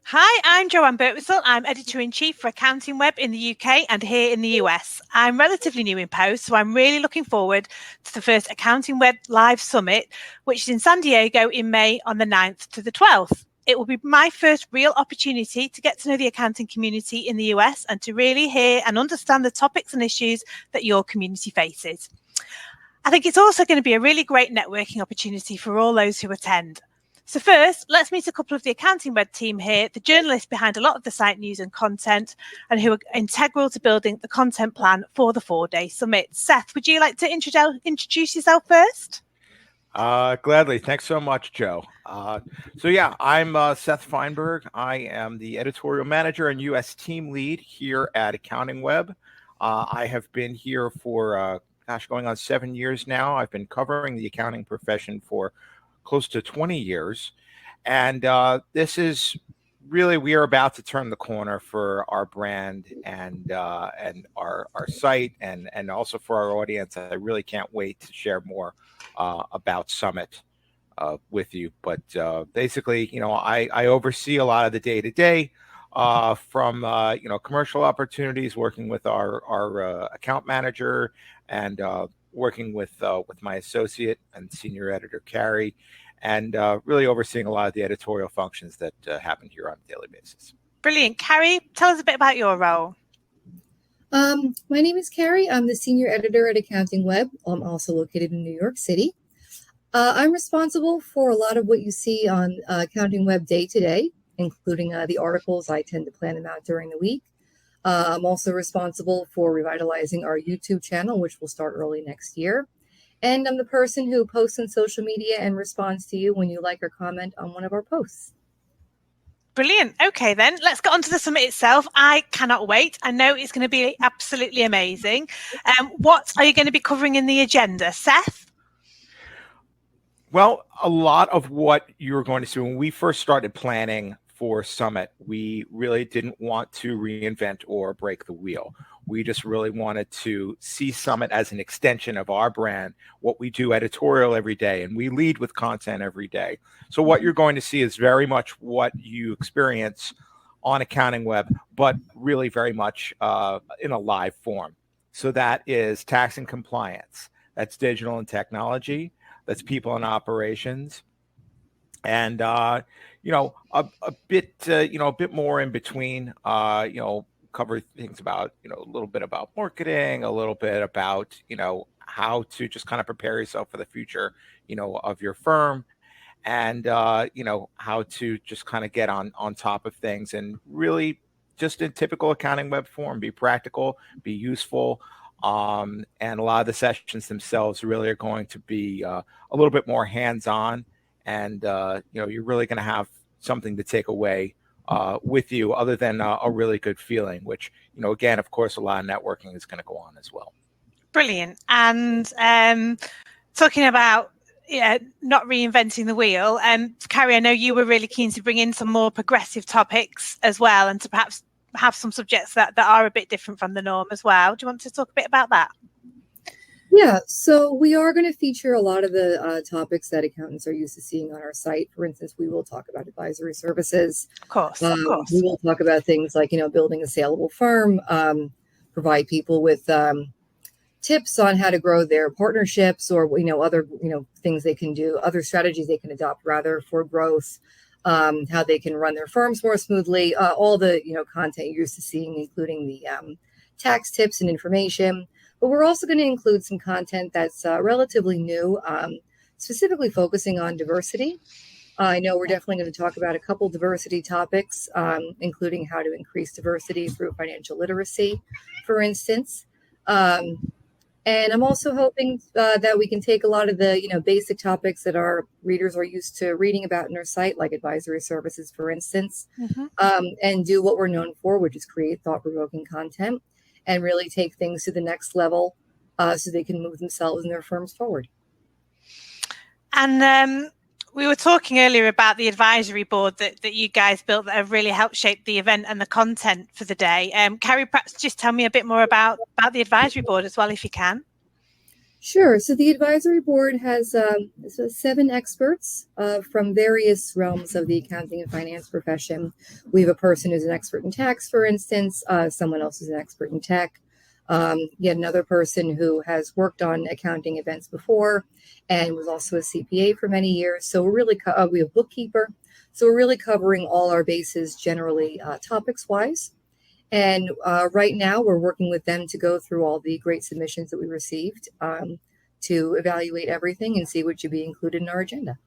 Hi, I'm Joanne Birtwistle. I'm Editor-in-Chief for AccountingWEB in the UK and here in the US. I'm relatively new in post, so I'm really looking forward to the first AccountingWEB Live Summit, which is in San Diego in May on the 9th to the 12th. It will be my first real opportunity to get to know the accounting community in the US and to really hear and understand the topics and issues that your community faces. I think it's also going to be a really great networking opportunity for all those who attend. So first, let's meet a couple of the AccountingWEB team here, the journalists behind a lot of the site news and content, and who are integral to building the content plan for the 4-day summit. Seth, would you like to introduce yourself first? Gladly. Thanks so much, Joe. I'm Seth Feinberg. I am the editorial manager and U.S. team lead here at AccountingWEB. I have been here for, going on 7 years now. I've been covering the accounting profession for close to 20 years. And this is really, we are about to turn the corner for our brand and our site and also for our audience. I really can't wait to share more about Summit with you. But basically, I oversee a lot of the day-to-day from commercial opportunities, working with our account manager and working with my associate and senior editor, Carrie, and really overseeing a lot of the editorial functions that happen here on a daily basis. Brilliant. Carrie, tell us a bit about your role. My name is Carrie. I'm the senior editor at AccountingWEB. I'm also located in New York City. I'm responsible for a lot of what you see on AccountingWEB day to day, including the articles. I tend to plan them out during the week. I'm also responsible for revitalizing our YouTube channel, which will start early next year. And I'm the person who posts on social media and responds to you when you like or comment on one of our posts. Brilliant. Okay, then let's get on to the summit itself. I cannot wait. I know it's going to be absolutely amazing. What are you going to be covering in the agenda, Seth? Well, a lot of what you're going to see when we first started planning for Summit, we really didn't want to reinvent or break the wheel. We just really wanted to see Summit as an extension of our brand, what we do editorial every day, and we lead with content every day. So what you're going to see is very much what you experience on AccountingWEB, but really very much in a live form. So that is tax and compliance, that's digital and technology, that's people and operations, and a bit more in between. Cover things about a little bit about marketing, a little bit about how to just kind of prepare yourself for the future of your firm, and how to just kind of get on top of things and really just in typical AccountingWEB form, be practical, be useful. And a lot of the sessions themselves really are going to be a little bit more hands-on, and you're really going to have something to take away with you other than a really good feeling, which again, of course, a lot of networking is going to go on as well. Brilliant. And talking about not reinventing the wheel, Carrie, I know you were really keen to bring in some more progressive topics as well, and to perhaps have some subjects that are a bit different from the norm as well. Do you want to talk a bit about that? Yeah, so we are going to feature a lot of the topics that accountants are used to seeing on our site. For instance, we will talk about advisory services. Of course. We will talk about things like, building a saleable firm, provide people with tips on how to grow their partnerships, or, other, things they can do, other strategies they can adopt rather for growth, how they can run their firms more smoothly, all the, content you're used to seeing, including the tax tips and information. But we're also going to include some content that's relatively new, specifically focusing on diversity. I know we're definitely going to talk about a couple diversity topics, including how to increase diversity through financial literacy, for instance. And I'm also hoping that we can take a lot of the basic topics that our readers are used to reading about in our site, like advisory services, for instance, and do what we're known for, which is create thought-provoking content and really take things to the next level so they can move themselves and their firms forward. And we were talking earlier about the advisory board that you guys built that have really helped shape the event and the content for the day. Carrie, perhaps just tell me a bit more about the advisory board as well, if you can. Sure. So the advisory board has 7 experts from various realms of the accounting and finance profession. We have a person who's an expert in tax, for instance. Someone else is an expert in tech. Yet another person who has worked on accounting events before and was also a CPA for many years. So we're really we have a bookkeeper. So we're really covering all our bases generally, topics wise. And right now, we're working with them to go through all the great submissions that we received to evaluate everything and see what should be included in our agenda.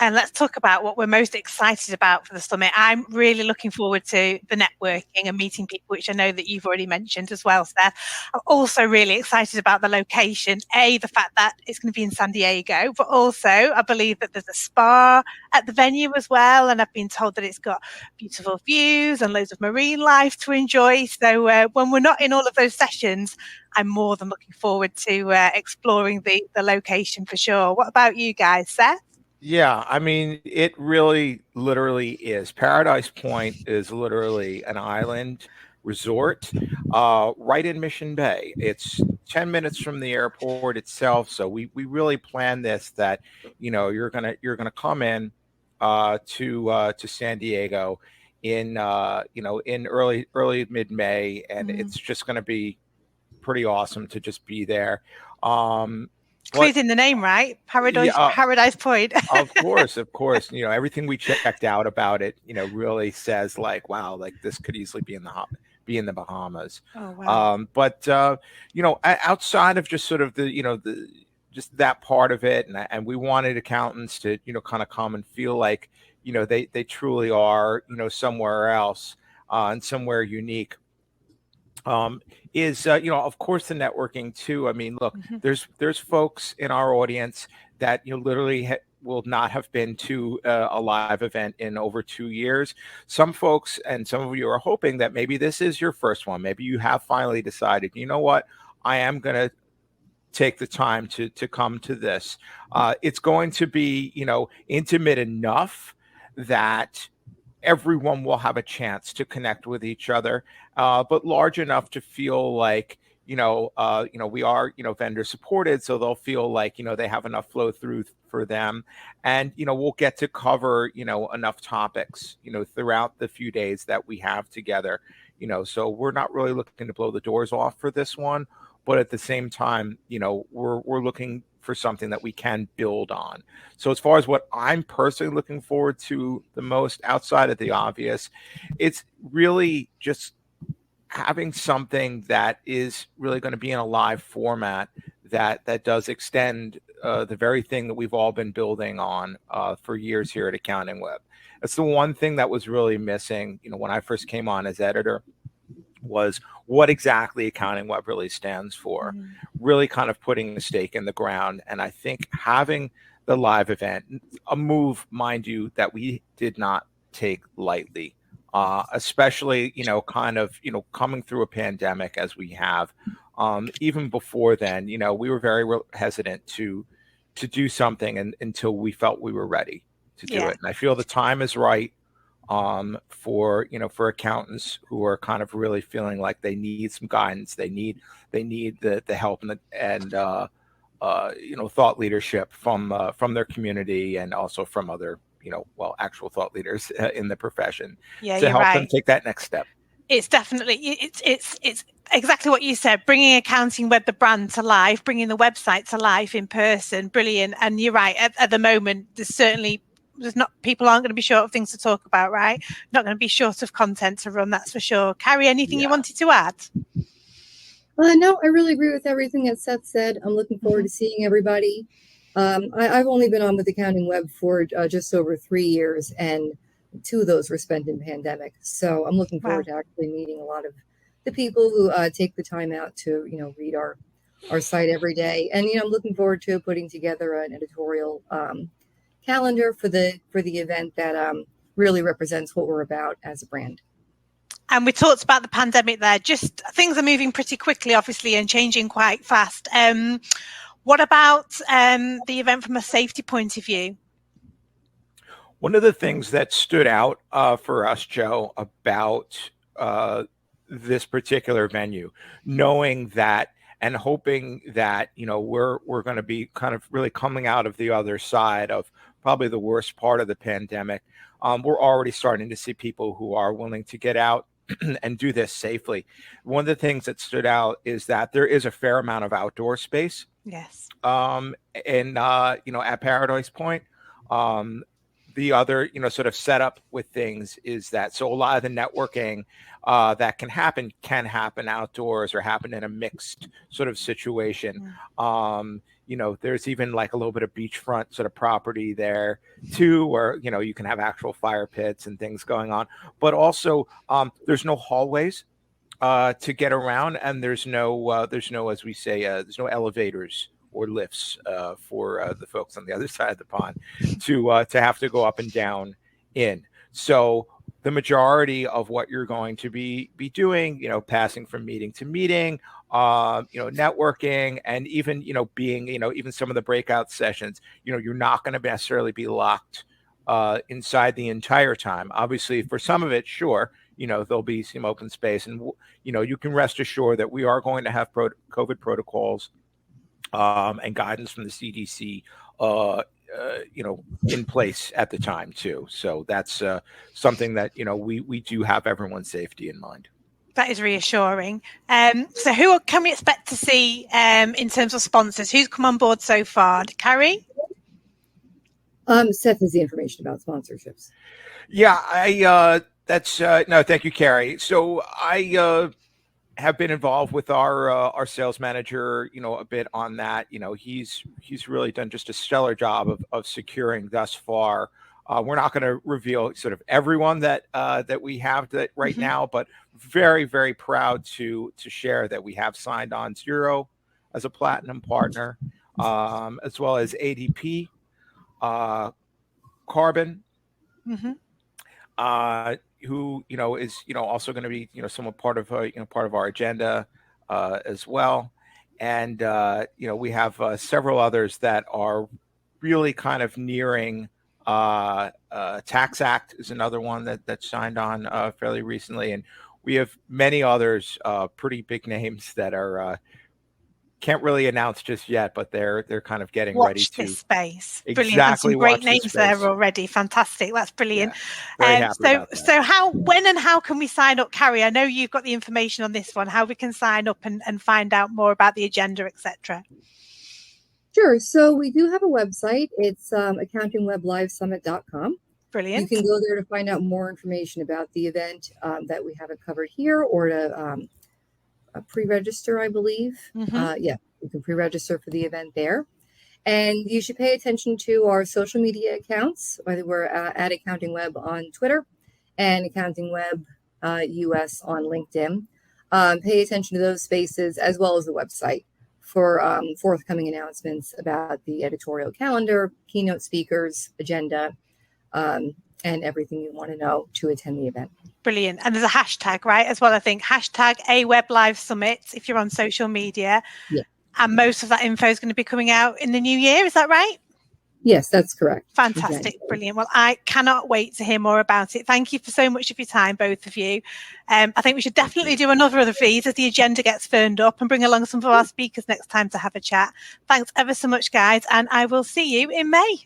And let's talk about what we're most excited about for the summit. I'm really looking forward to the networking and meeting people, which I know that you've already mentioned as well, Seth. I'm also really excited about the location. The fact that it's going to be in San Diego, but also I believe that there's a spa at the venue as well. And I've been told that it's got beautiful views and loads of marine life to enjoy. So when we're not in all of those sessions, I'm more than looking forward to exploring the location for sure. What about you guys, Seth? Yeah, I mean, it really literally is. Paradise Point is literally an island resort right in Mission Bay. It's 10 minutes from the airport itself. So we really planned this that, you're gonna come in to San Diego in in early mid-May, and it's just gonna be pretty awesome to just be there. Clues in the name, right? Paradise Point. Of course. Everything we checked out about it, really says like, wow, like this could easily be in the Bahamas. Oh wow. But outside of just sort of the just that part of it, and we wanted accountants to kind of come and feel like they truly are somewhere else and somewhere unique. Is of course the networking too. I mean, look, there's folks in our audience that literally will not have been to a live event in over 2 years. Some folks and some of you are hoping that maybe this is your first one. Maybe you have finally decided, you know what, I am going to take the time to come to this. It's going to be intimate enough that everyone will have a chance to connect with each other, but large enough to feel like, we are, vendor supported. So they'll feel like, they have enough flow through for them. And, we'll get to cover, enough topics, throughout the few days that we have together, so we're not really looking to blow the doors off for this one. But at the same time, we're looking for something that we can build on. So as far as what I'm personally looking forward to the most outside of the obvious, it's really just having something that is really going to be in a live format that does extend the very thing that we've all been building on for years here at AccountingWEB. That's the one thing that was really missing, when I first came on as editor, was what exactly AccountingWEB really stands for, really kind of putting a stake in the ground. And I think having the live event, a move, mind you, that we did not take lightly, especially, kind of, coming through a pandemic as we have. Even before then, we were very hesitant to do something until we felt we were ready to do it. And I feel the time is right for accountants who are kind of really feeling like they need some guidance, they need the help and thought leadership from their community, and also from other actual thought leaders in the profession to help them take that next step. It's definitely it's exactly what you said, bringing AccountingWEB, the brand, to life, bringing the website to life in person. Brilliant. And you're right, at the moment people aren't going to be short of things to talk about, right? Not going to be short of content to run, that's for sure. Carrie, anything you wanted to add? No, I really agree with everything that Seth said. I'm looking forward to seeing everybody. I've only been on with AccountingWEB for just over 3 years, and 2 of those were spent in pandemic. So I'm looking forward to actually meeting a lot of the people who take the time out to read our site every day. And I'm looking forward to putting together an editorial calendar for the event that really represents what we're about as a brand. And we talked about the pandemic there. Just things are moving pretty quickly, obviously, and changing quite fast. What about the event from a safety point of view? One of the things that stood out for us, Joe, about this particular venue, knowing that, and hoping that, we're going to be kind of really coming out of the other side of probably the worst part of the pandemic. We're already starting to see people who are willing to get out and do this safely. One of the things that stood out is that there is a fair amount of outdoor space. Yes. And at Paradise Point. The other, sort of setup with things is that, so a lot of the networking that can happen outdoors or happen in a mixed sort of situation. There's even like a little bit of beachfront sort of property there too, where, you can have actual fire pits and things going on, but also there's no hallways to get around, and there's no, as we say, there's no elevators or lifts for the folks on the other side of the pond to have to go up and down in. So the majority of what you're going to be doing, passing from meeting to meeting, networking, and even, being, even some of the breakout sessions, you're not going to necessarily be locked inside the entire time. Obviously, for some of it, sure, there'll be some open space, and, you can rest assured that we are going to have COVID protocols and guidance from the CDC, in place at the time too. So that's something that, we do have everyone's safety in mind. That is reassuring. So who can we expect to see in terms of sponsors? Who's come on board so far? Carrie? Seth has the information about sponsorships. Yeah, no, thank you, Carrie. So I have been involved with our sales manager, a bit on that. He's really done just a stellar job of securing thus far. We're not going to reveal sort of everyone that we have that right now, but very, very proud to share that we have signed on Xero as a platinum partner, as well as ADP, Carbon, who is also going to be somewhat part of our agenda as well, and we have several others that are really kind of nearing. Tax Act is another one that signed on fairly recently, and we have many others, pretty big names that are can't really announce just yet, but they're kind of getting ready to watch this space. Exactly, brilliant. And some great watch names there already. Fantastic. That's brilliant. Yeah, very happy about that. So when and how can we sign up, Carrie? I know you've got the information on this one. How we can sign up and find out more about the agenda, etc. Sure. So we do have a website. It's AccountingWebLiveSummit.com. Brilliant. You can go there to find out more information about the event that we haven't covered here, or to pre-register, I believe. Yeah, you can pre-register for the event there. And you should pay attention to our social media accounts, whether we're at AccountingWeb on Twitter and AccountingWeb US on LinkedIn. Pay attention to those spaces as well as the website for forthcoming announcements about the editorial calendar, keynote speakers, agenda, and everything you want to know to attend the event. Brilliant. And there's a hashtag, right, as well, I think. Hashtag AWeb Live Summit if you're on social media. Yeah. And most of that info is going to be coming out in the new year. Is that right? Yes, that's correct. Fantastic. Exactly. Brilliant. Well, I cannot wait to hear more about it. Thank you for so much of your time, both of you. I think we should definitely do another of these as the agenda gets firmed up, and bring along some of our speakers next time to have a chat. Thanks ever so much, guys. And I will see you in May.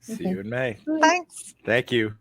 See you in May. Thanks. Thank you.